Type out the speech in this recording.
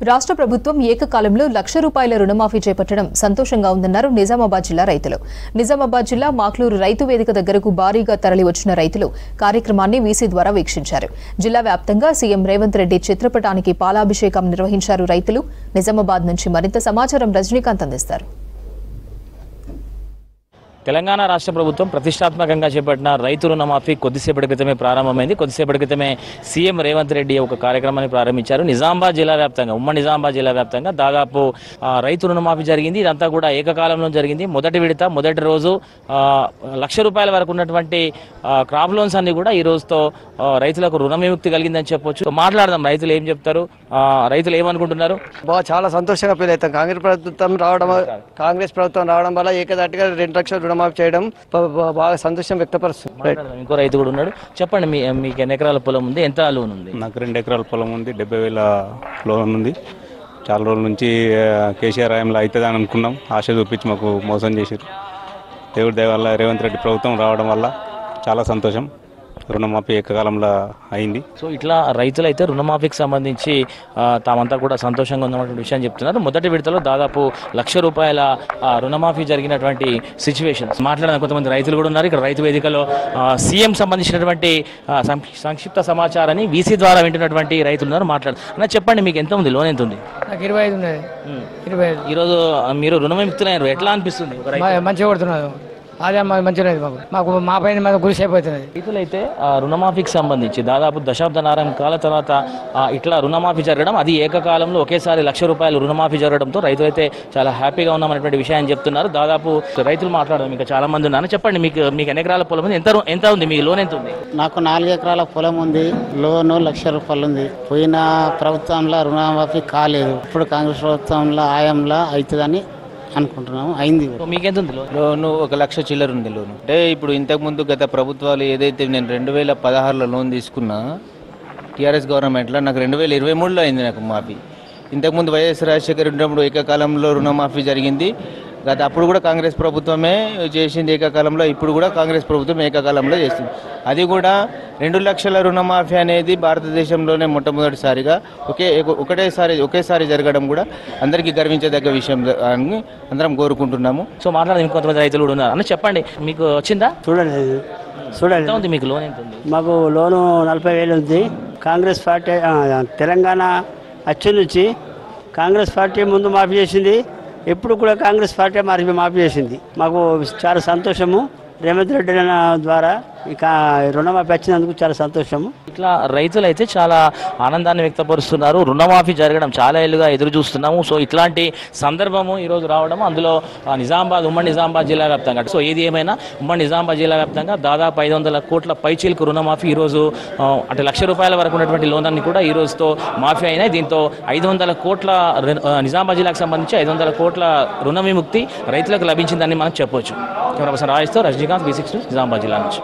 రాష్ట్ర ప్రభుత్వం ఏకకాలంలో ₹1,00,000 రుణమాఫీ చేపట్టడం సంతోషంగా ఉందన్నారు నిజామాబాద్ జిల్లా రైతులు. నిజామాబాద్ జిల్లా మాక్లూరు రైతు వేదిక దగ్గరకు భారీగా తరలివచ్చిన రైతులు కార్యక్రమాన్ని వీసీ ద్వారా వీక్షించారు. జిల్లా వ్యాప్తంగా సీఎం రేవంత్ రెడ్డి చిత్రపటానికి పాలాభిషేకం నిర్వహించారు రైతులు. నిజామాబాద్ నుంచి మరింత సమాచారం రజనీకాంత్ అందిస్తారు. తెలంగాణ రాష్ట్ర ప్రభుత్వం ప్రతిష్టాత్మకంగా చేపట్టిన రైతు రుణమాఫీ కొద్దిసేపటి క్రితమే ప్రారంభమైంది. కొద్దిసేపటి క్రితమే సీఎం రేవంత్ రెడ్డి ఒక కార్యక్రమాన్ని ప్రారంభించారు. నిజామాబాద్ జిల్లా వ్యాప్తంగా ఉమ్మడి నిజామాబాద్ జిల్లా వ్యాప్తంగా దాదాపు రైతు రుణమాఫీ జరిగింది. ఇదంతా కూడా ఏకకాలంలో జరిగింది. మొదటి విడత మొదటి రోజు ₹1,00,000 వరకు ఉన్నటువంటి క్రాప్ లోన్స్ అన్ని కూడా ఈ రోజుతో రైతులకు రుణ విముక్తి కలిగిందని చెప్పొచ్చు. మాట్లాడదాం, రైతులు ఏం చెప్తారు, రైతులు ఏమనుకుంటున్నారు. చాలా సంతోషంగా ఫీల్ అవుతాం. కాంగ్రెస్ ప్రభుత్వం రావడం వల్ల ఏకదాటిగా 2,00,000 రుణమాఫీ చేయడం బాగా సంతోషం వ్యక్తపరుస్తుంది. ఇంకో రైతు కూడా ఉన్నాడు. చెప్పండి, మీకు ఎన్ని ఎకరాల పొలం ఉంది, ఎంత లోన్ ఉంది? నాకు 2 ఎకరాల పొలం ఉంది, 70,000 లోన్ ఉంది. చాలా రోజుల నుంచి కేసీఆర్ హయాంలో అవుతుందని అనుకున్నాం. ఆశ చూపించి మాకు మోసం చేశారు. దేవుడి దయ వల్ల రేవంత్ రెడ్డి ప్రభుత్వం రావడం వల్ల చాలా సంతోషం. రుణమాఫీ ఏకకాలంలో అయింది. సో ఇట్లా రైతులైతే రుణమాఫీకి సంబంధించి తామంతా కూడా సంతోషంగా ఉన్నటువంటి విషయం చెప్తున్నారు. మొదటి విడతలో దాదాపు ₹1,00,000 రుణమాఫీ జరిగినటువంటి సిచ్యువేషన్స్ మాట్లాడిన కొంతమంది రైతులు కూడా ఉన్నారు. ఇక్కడ రైతు వేదికలో సీఎం సంబంధించినటువంటి సంక్షిప్త సమాచారాన్ని వీసీ ద్వారా వింటున్నటువంటి రైతులు ఉన్నారు. మాట్లాడు చెప్పండి, మీకు ఎంత ఉంది, లోన్ ఎంత ఉంది? నాకు 25 ఉన్నది. 25. ఈరోజు మీరు రుణం విముక్తులయ్యారు, ఎట్లా అనిపిస్తుంది? మంచిగా కొడుతున్నారు. అదే మంచిగా మాకు మా పైన మన గురి అయిపోతుంది. రైతులైతే రుణమాఫీకి సంబంధించి దాదాపు దశాబ్దన్నర కాల తర్వాత ఇట్లా రుణమాఫీ జరగడం, అది ఏకకాలంలో ఒకేసారి ₹1,00,000 రుణమాఫీ జరగడంతో రైతులైతే చాలా హ్యాపీగా ఉన్నామనేటువంటి విషయాన్ని చెప్తున్నారు. దాదాపు రైతులు మాట్లాడడం ఇంకా చాలా మంది ఉన్నారు. చెప్పండి, మీకు ఎన్ని ఎకరాల పొలం ఉంది, ఎంత ఉంది, మీ లోన్ ఎంత ఉంది? నాకు 4 ఎకరాల పొలం ఉంది. లోను ₹1,00,000 ఉంది. పోయిన ప్రభుత్వంలో రుణమాఫీ కాలేదు. ఇప్పుడు కాంగ్రెస్ ప్రభుత్వంలో ఆయంలో అవుతుందని అనుకుంటున్నాము. అయింది. మీకెంత ఉంది లోను? 1,00,000 చిల్లర ఉంది లోను. అంటే ఇప్పుడు ఇంతకుముందు గత ప్రభుత్వాలు ఏదైతే నేను 2016లో లోన్ తీసుకున్నా టీఆర్ఎస్ గవర్నమెంట్లో, నాకు 2023లో అయింది నాకు మాఫీ. ఇంతకుముందు వైఎస్ రాజశేఖర్ ఉన్నప్పుడు ఏకకాలంలో రుణమాఫీ జరిగింది. గత అప్పుడు కూడా కాంగ్రెస్ ప్రభుత్వమే చేసింది ఏకకాలంలో. ఇప్పుడు కూడా కాంగ్రెస్ ప్రభుత్వం ఏకకాలంలో చేస్తుంది. అది కూడా 2,00,000 రుణమాఫీ అనేది భారతదేశంలోనే మొట్టమొదటిసారిగా ఒకేసారి జరగడం కూడా అందరికీ గర్వించదగ్గ విషయం అని అందరం కోరుకుంటున్నాము. సో మాట్లాడదాం, ఇంకొంతమంది రైతులు కూడా ఉన్నారు. అన్న చెప్పండి, మీకు వచ్చిందా? చూడండి, మీకు లోన్ ఎంత ఉంది? మాకు లోను 40,000 ఉంది. కాంగ్రెస్ పార్టీ తెలంగాణ వచ్చి నుంచి కాంగ్రెస్ పార్టీ ముందు మాఫీ చేసింది. ఎప్పుడు కూడా కాంగ్రెస్ పార్టీ మాఫీ చేసింది. మాకు చాలా సంతోషము. రేవంత్ రెడ్డి ద్వారా ఇక రుణమాఫీ వచ్చినందుకు చాలా సంతోషము. ఇట్లా రైతులైతే చాలా ఆనందాన్ని వ్యక్తపరుస్తున్నారు. రుణమాఫీ జరగడం చాలా ఏళ్ళుగా ఎదురు చూస్తున్నాము. సో ఇట్లాంటి సందర్భము ఈరోజు రావడం, అందులో ఉమ్మడి నిజామాబాద్ జిల్లా వ్యాప్తంగా. సో ఏది ఏమైనా ఉమ్మడి నిజామాబాద్ జిల్లా వ్యాప్తంగా దాదాపు 500 కోట్ల పైచీలకు రుణమాఫీ ఈరోజు, అంటే ₹1,00,000 వరకు ఉన్నటువంటి లోన్ అన్ని కూడా ఈ రోజుతో మాఫీ అయినాయి. దీంతో 500 కోట్ల నిజామాబాద్ జిల్లాకు సంబంధించి 500 కోట్ల రుణ విముక్తి రైతులకు లభించిందని మనం చెప్పొచ్చు. కెమెరా పర్సన్ రాజేష్తో రజనీకాంత్, V6 న్యూస్, నిజామాబాద్ జిల్లా నుంచి.